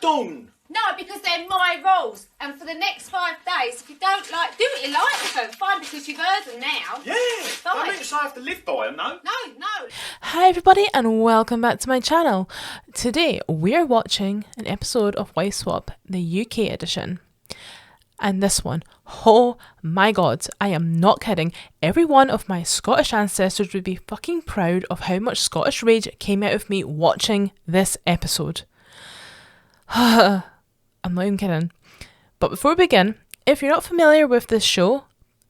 Dawn. No, because they're my rules. And for the next 5 days, if you don't do what you like with them. Fine, because you've heard them now. Yeah. Fine. I mean to say I have to live by them, no? No. Hi everybody and welcome back to my channel. Today we're watching an episode of Wife Swap, the UK edition. And this one, oh my god, I am not kidding. Every one of my Scottish ancestors would be fucking proud of how much Scottish rage came out of me watching this episode. I'm not even kidding. But before we begin, if you're not familiar with this show,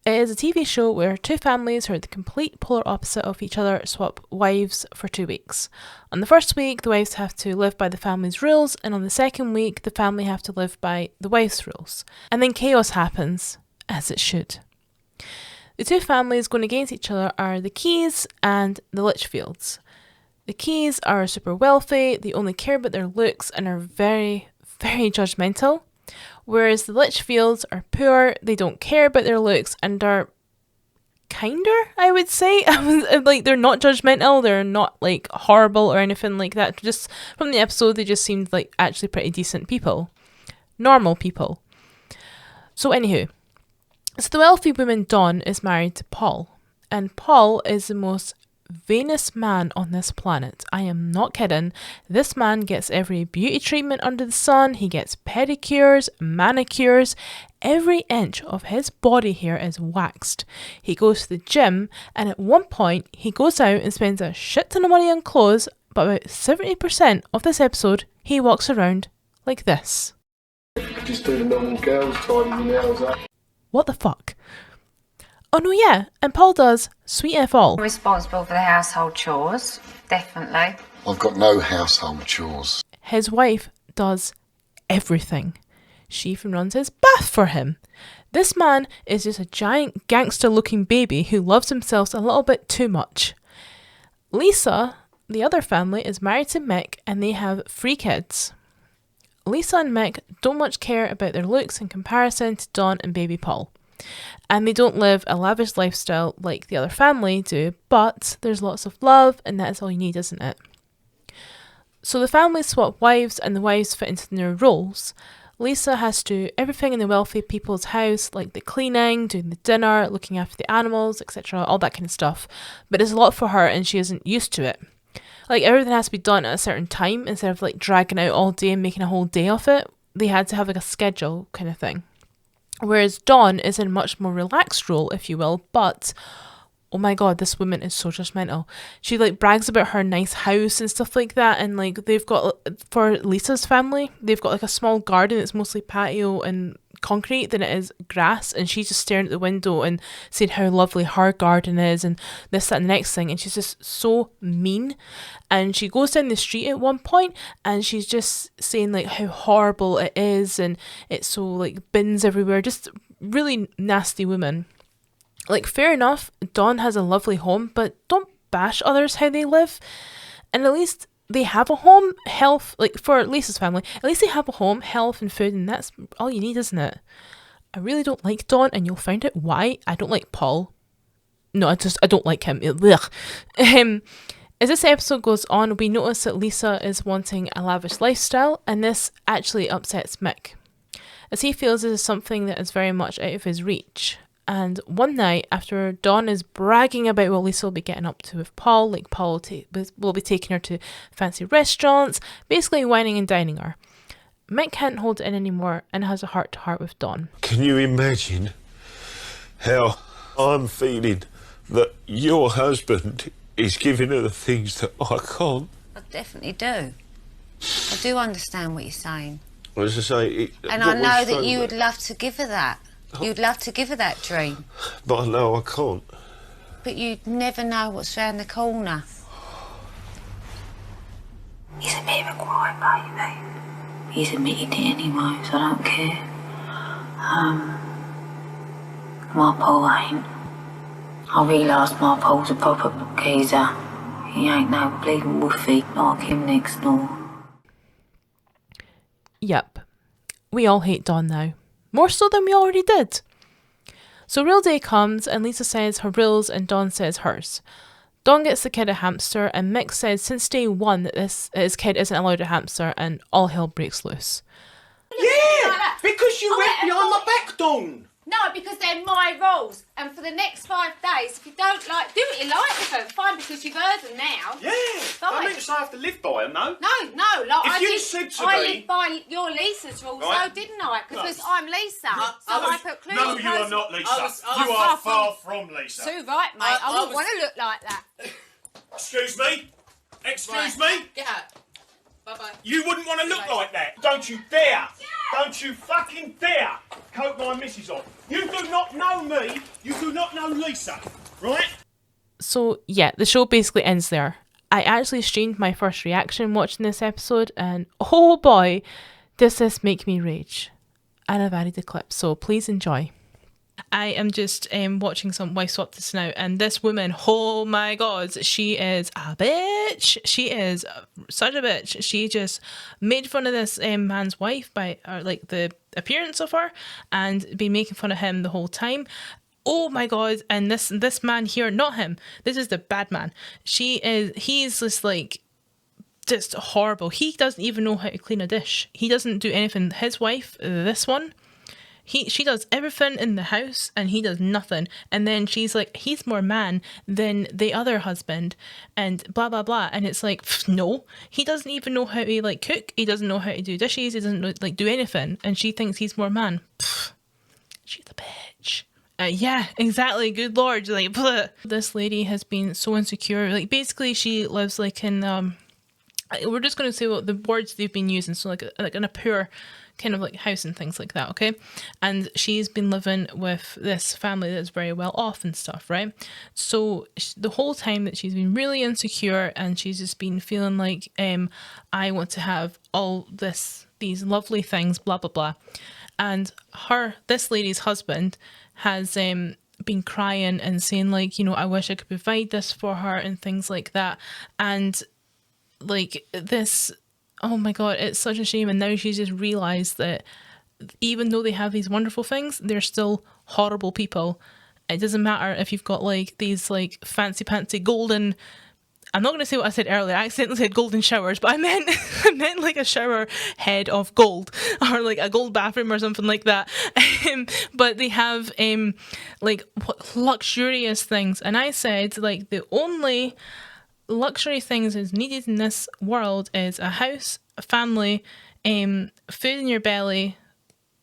it is a TV show where two families who are the complete polar opposite of each other swap wives for 2 weeks. On the first week, the wives have to live by the family's rules, and on the second week, the family have to live by the wife's rules. And then chaos happens, as it should. The two families going against each other are the Keys and the Litchfields. The Keys are super wealthy, they only care about their looks and are very, very judgmental. Whereas the Litchfields are poor, they don't care about their looks and are kinder, I would say. Like, they're not judgmental, they're not like horrible or anything like that. Just from the episode, they just seemed like actually pretty decent people. Normal people. So anywho, so the wealthy woman Dawn is married to Paul. And Paul is the most vainest man on this planet. I am not kidding. This man gets every beauty treatment under the sun. He gets pedicures, manicures. Every inch of his body hair is waxed. He goes to the gym, and at one point he goes out and spends a shit ton of money on clothes, but about 70% of this episode he walks around like this. Just do the normal girls tidying your nails up. What the fuck? Oh no, yeah, and Paul does sweet F all. Responsible for the household chores, definitely. I've got no household chores. His wife does everything. She even runs his bath for him. This man is just a giant gangster looking baby who loves himself a little bit too much. Lisa, the other family, is married to Mick and they have 3 kids. Lisa and Mick don't much care about their looks in comparison to Dawn and baby Paul. And they don't live a lavish lifestyle like the other family do, but there's lots of love and that's all you need, isn't it? So the families swap wives and the wives fit into their roles. Lisa has to do everything in the wealthy people's house, like the cleaning, doing the dinner, looking after the animals, etc., all that kind of stuff. But it's a lot for her and she isn't used to it. Like, everything has to be done at a certain time instead of like dragging out all day and making a whole day of it. They had to have like a schedule kind of thing. Whereas Dawn is in a much more relaxed role, if you will, but oh my god, this woman is so judgmental. She like brags about her nice house and stuff like that, and like they've got, for Lisa's family, they've got like a small garden that's mostly patio and concrete than it is grass, and she's just staring at the window and saying how lovely her garden is and this, that and the next thing, and she's just so mean. And she goes down the street at one point and she's just saying like how horrible it is and it's so like bins everywhere, just really nasty woman. Like, fair enough, Dawn has a lovely home, but don't bash others how they live. And at least they have a home, health, like for Lisa's family, at least they have a home, health and food, and that's all you need, isn't it? I really don't like Dawn, and you'll find out why. I don't like Paul. No, I don't like him. Ugh. As this episode goes on, we notice that Lisa is wanting a lavish lifestyle, and this actually upsets Mick, as he feels this is something that is very much out of his reach. And one night, after Dawn is bragging about what Lisa will be getting up to with Paul, like Paul will be taking her to fancy restaurants, basically whining and dining her, Mick can't hold it in anymore and has a heart-to-heart with Dawn. Can you imagine how I'm feeling that your husband is giving her the things that I can't? I definitely do. I do understand what you're saying. As I say... And I know that you would love to give her that. You'd love to give her that dream. But I know I can't. But you'd never know what's round the corner. He's a bit of a quiet baby. He's admitted it anyway, so I don't care. My Paul ain't. I realise my Paul's a proper geezer. He ain't no bleeding woofy like him next door. Yep. We all hate Dawn now. More so than we already did. So real day comes and Lisa says her rules and Dawn says hers. Don gets the kid a hamster, and Mick says since day one that his kid isn't allowed a hamster, and all hell breaks loose. Yeah, because you went behind my back, Dawn. No, because they're my rules. And for the next 5 days, if you don't like, do what you like with them. Fine, because you've heard them now. Yeah, Fine. I mean to say I have to live by them, no? No, like If you said to I me- lived by your Lisa's rules, Right. though, didn't I? Because No. I'm Lisa. So I put clues No, in you are place. not, Lisa. I'm You are far far from Lisa. Too right, mate. I wouldn't want to look like that. Excuse me? Excuse me? Get out. Bye-bye. You wouldn't want to look like that. Don't you dare. Don't you fucking dare coat my missus off. You do not know me. You do not know Lisa. Right? So yeah, the show basically ends there. I actually streamed my first reaction watching this episode, and oh boy, does this make me rage. And I've added the clip, so please enjoy. I am just watching some Wife Swap This now, and this woman, oh my god, she is a bitch. She is such a bitch. She just made fun of this man's wife by like the appearance of her, and been making fun of him the whole time. Oh my god, and this man here, not him, this is the bad man. He's just like just horrible. He doesn't even know how to clean a dish. He doesn't do anything. His wife, this one, she does everything in the house and he does nothing. And then she's like, he's more man than the other husband and blah blah blah. And it's like, no, he doesn't even know how to like cook. He doesn't know how to do dishes. He doesn't know, like do anything. And she thinks he's more man. She's a bitch. Yeah, exactly. Good lord. Like, bleh. This lady has been so insecure. Like, basically, she lives like in we're just going to say what the words they've been using. So like in a poor kind of like house and things like that, okay? And she's been living with this family that's very well off and stuff, right? So the whole time that she's been really insecure, and she's just been feeling like I want to have all these lovely things, blah blah blah. And this lady's husband has been crying and saying like, you know, I wish I could provide this for her and things like that. And like this, oh my god, it's such a shame. And now she's just realised that even though they have these wonderful things, they're still horrible people. It doesn't matter if you've got like these like fancy pantsy golden, I'm not going to say what I said earlier. I accidentally said golden showers, but I meant like a shower head of gold, or like a gold bathroom or something like that. But they have like luxurious things, and I said like the only luxury things is needed in this world is a house, a family, food in your belly,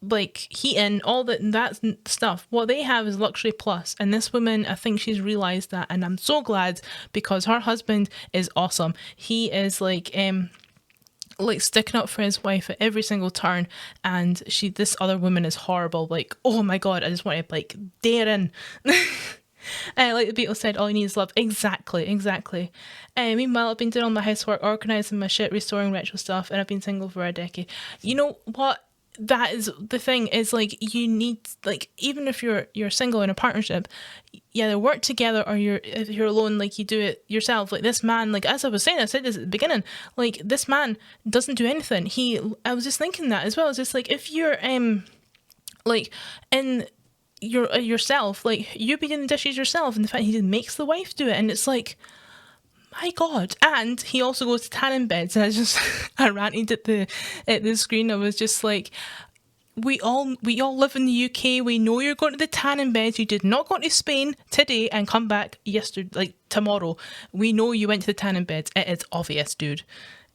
like heating, all that stuff. What they have is luxury plus, and this woman, I think she's realized that, and I'm so glad, because her husband is awesome. He is like sticking up for his wife at every single turn, and this other woman is horrible. Like, oh my god, I just want to like dare in. Like the Beatles said, all you need is love. Exactly. Meanwhile, I've been doing all my housework, organising my shit, restoring retro stuff, and I've been single for a decade. You know what? That is the thing, is like you need, like, even if you're single in a partnership, you either work together, or if you're alone, like you do it yourself. Like this man, like as I was saying, I said this at the beginning, like this man doesn't do anything. I was just thinking that as well. It's just like if you're like in yourself, like you be doing the dishes yourself, and the fact he just makes the wife do it, and it's like, my god. And he also goes to tanning beds, and I ranted at the screen. I was just like, we all live in the UK. We know you're going to the tanning beds. You did not go to Spain today and come back tomorrow. We know you went to the tanning beds. It is obvious, dude.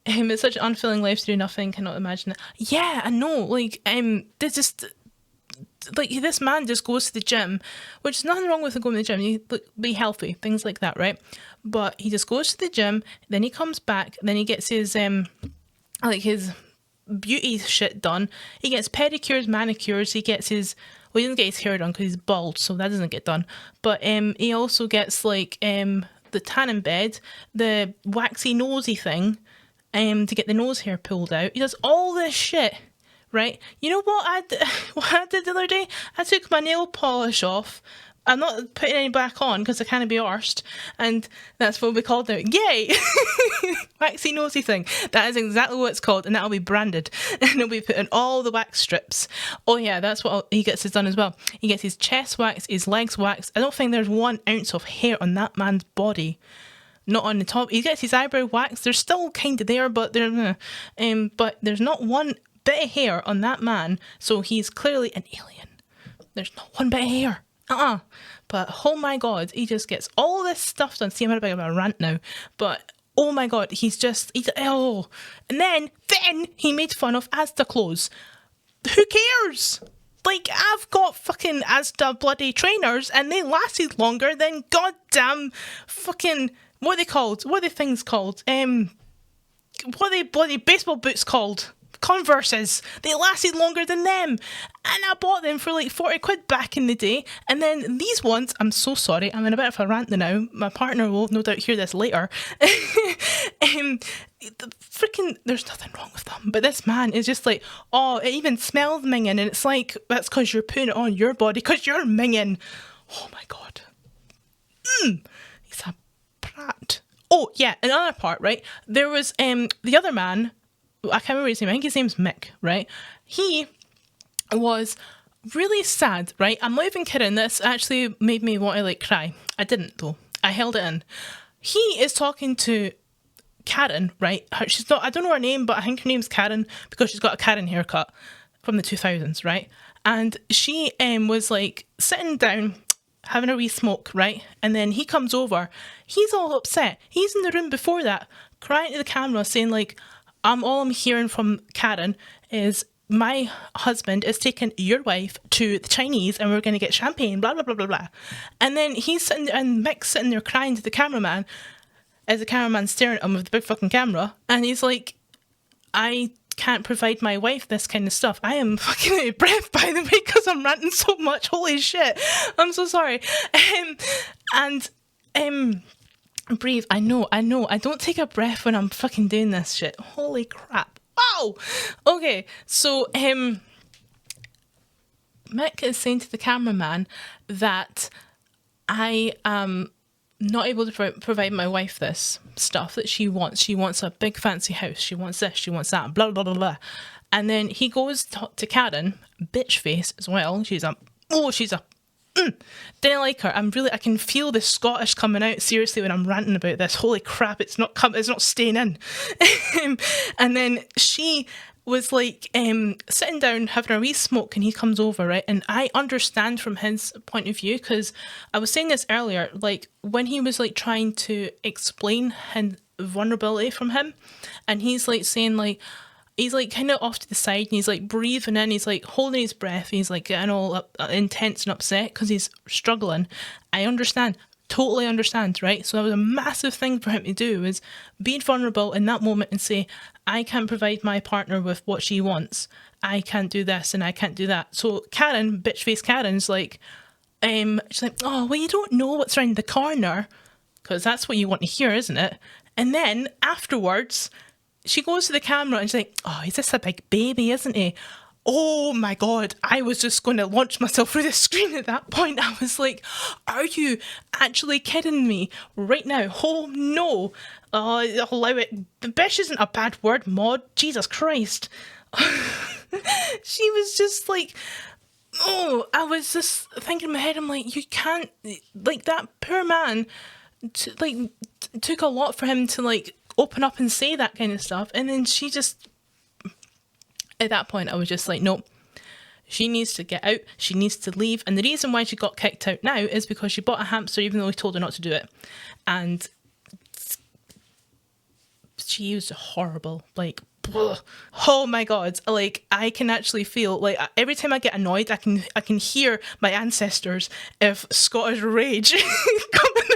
It's such an unfulfilling life to do nothing. Cannot imagine it. Yeah, I know. Like they just. Like this man just goes to the gym, which is nothing wrong with him going to the gym. You be healthy, things like that, right? But he just goes to the gym, then he comes back, then he gets his his beauty shit done. He gets pedicures, manicures. He gets he doesn't get his hair done because he's bald, so that doesn't get done. But he also gets like the tanning bed, the waxy nosy thing, to get the nose hair pulled out. He does all this shit. Right, you know what I did the other day? I took my nail polish off. I'm not putting any back on because I can't be arsed, and that's what we called it. Yay! Waxy nosy thing. That is exactly what it's called, and that'll be branded, and it'll be put in all the wax strips. Oh yeah, that's what he gets his done as well. He gets his chest waxed, his legs waxed. I don't think there's 1 ounce of hair on that man's body. not on the top. He gets his eyebrow waxed. They're still kind of there, but but there's not one bit of hair on that man. So he's clearly an alien. There's not one bit of hair. But oh my god, he just gets all this stuff done. See, I'm about a rant now, but oh my god, he's and then he made fun of Asda clothes. Who cares? Like, I've got fucking Asda bloody trainers and they lasted longer than goddamn fucking, what are they called? What are the things called? What are they bloody baseball boots called? Converses. They lasted longer than them. And I bought them for like 40 quid back in the day. And then these ones, I'm so sorry, I'm in a bit of a rant now. My partner will no doubt hear this later. There's nothing wrong with them. But this man is just like, oh, it even smells minging. And it's like, that's because you're putting it on your body because you're minging. Oh my god. He's a brat. Oh, yeah, another part, right? There was the other man, I can't remember his name, I think his name's Mick, right? He was really sad, right? I'm not even kidding, this actually made me want to like cry. I didn't though, I held it in. He is talking to Karen, right? She's not, I don't know her name, but I think her name's Karen because she's got a Karen haircut from the 2000s, right? And she was like sitting down, having a wee smoke, right? And then he comes over, he's all upset. He's in the room before that, crying to the camera, saying like, all I'm hearing from Karen is my husband is taking your wife to the Chinese and we're going to get champagne, blah, blah, blah, blah, blah. And then he's sitting there, and Mick's sitting there crying to the cameraman as the cameraman's staring at him with the big fucking camera. And he's like, I can't provide my wife this kind of stuff. I am fucking out of breath, by the way, because I'm ranting so much. Holy shit. I'm so sorry. Breathe. I know. I don't take a breath when I'm fucking doing this shit. Holy crap. Wow. Okay. So, Mick is saying to the cameraman that I am not able to provide my wife this stuff that she wants. She wants a big fancy house. She wants this. She wants that. Blah, blah, blah, blah. And then he goes to Karen, bitch face as well. She's a didn't like her. I can feel the Scottish coming out seriously when I'm ranting about this. Holy crap, it's not staying in. And then she was like sitting down having a wee smoke and he comes over, right? And I understand from his point of view, because I was saying this earlier, like when he was like trying to explain his vulnerability from him, and he's like saying like, he's like kind of off to the side and he's like breathing in, he's like holding his breath, he's like getting all intense and upset because he's struggling. I understand, totally understand, right? So that was a massive thing for him to do, was being vulnerable in that moment and say, I can't provide my partner with what she wants. I can't do this and I can't do that. So Karen, bitch face Karen's like, she's like, oh, well, you don't know what's around the corner, because that's what you want to hear, isn't it? And then afterwards, she goes to the camera and she's like, oh, he's just a big baby, isn't he? Oh my god, I was just going to launch myself through the screen at that point. I was like, are you actually kidding me right now? Oh no. Allow it. Bish isn't a bad word, Maud. Jesus Christ. She was just like, oh, I was just thinking in my head, I'm like, you can't, like, that poor man, took a lot for him to, like, open up and say that kind of stuff. And then she just, at that point, I was just like, nope, she needs to get out, she needs to leave. And the reason why she got kicked out now is because she bought a hamster even though he told her not to do it. And she was horrible, like, ugh. Oh my god, like, I can actually feel, like, every time I get annoyed, I can hear my ancestors of Scottish rage coming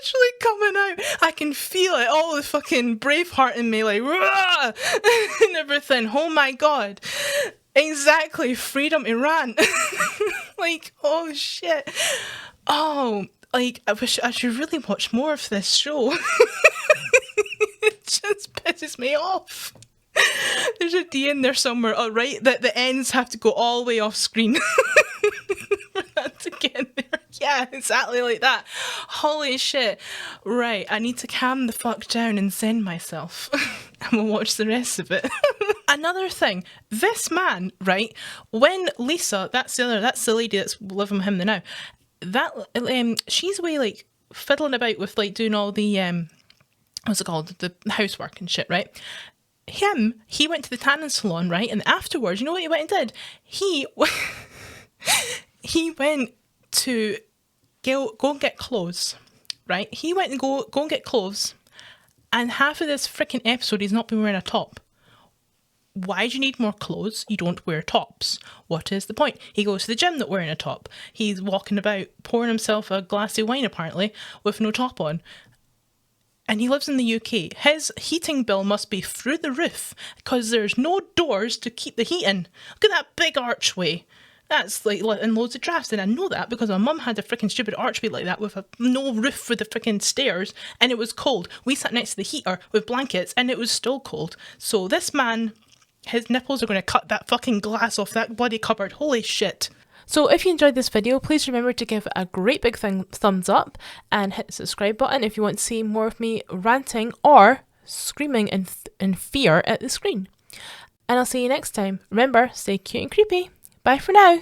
literally coming out. I can feel it, all the fucking Braveheart in me, like, rah! And everything. Oh my god. Exactly, freedom to rant. Like, oh shit. Oh, like, I wish I should really watch more of this show. It just pisses me off. There's a D in there somewhere, oh, right, that the ends have to go all the way off screen. For that to get in there. Yeah, exactly like that. Holy shit. Right, I need to calm the fuck down and zen myself. And we'll watch the rest of it. Another thing, this man, right, when Lisa, that's the lady that's living with him now, that she's away like fiddling about with like doing all the what's it called, the housework and shit, right? He went to the tanning salon, right? And afterwards, you know what he went and did? He went to go and get clothes, right? He went and go and get clothes, and half of this freaking episode he's not been wearing a top. Why do you need more clothes? You don't wear tops. What is the point? He goes to the gym not wearing a top. He's walking about pouring himself a glass of wine apparently with no top on. And he lives in the UK. His heating bill must be through the roof because there's no doors to keep the heat in. Look at that big archway. That's like in loads of drafts, and I know that because my mum had a freaking stupid archway like that with no roof for the freaking stairs, and it was cold. We sat next to the heater with blankets, and it was still cold. So this man, his nipples are going to cut that fucking glass off that bloody cupboard. Holy shit. So if you enjoyed this video, please remember to give it a great big thumbs up and hit the subscribe button if you want to see more of me ranting or screaming in fear at the screen. And I'll see you next time. Remember, stay cute and creepy. Bye for now.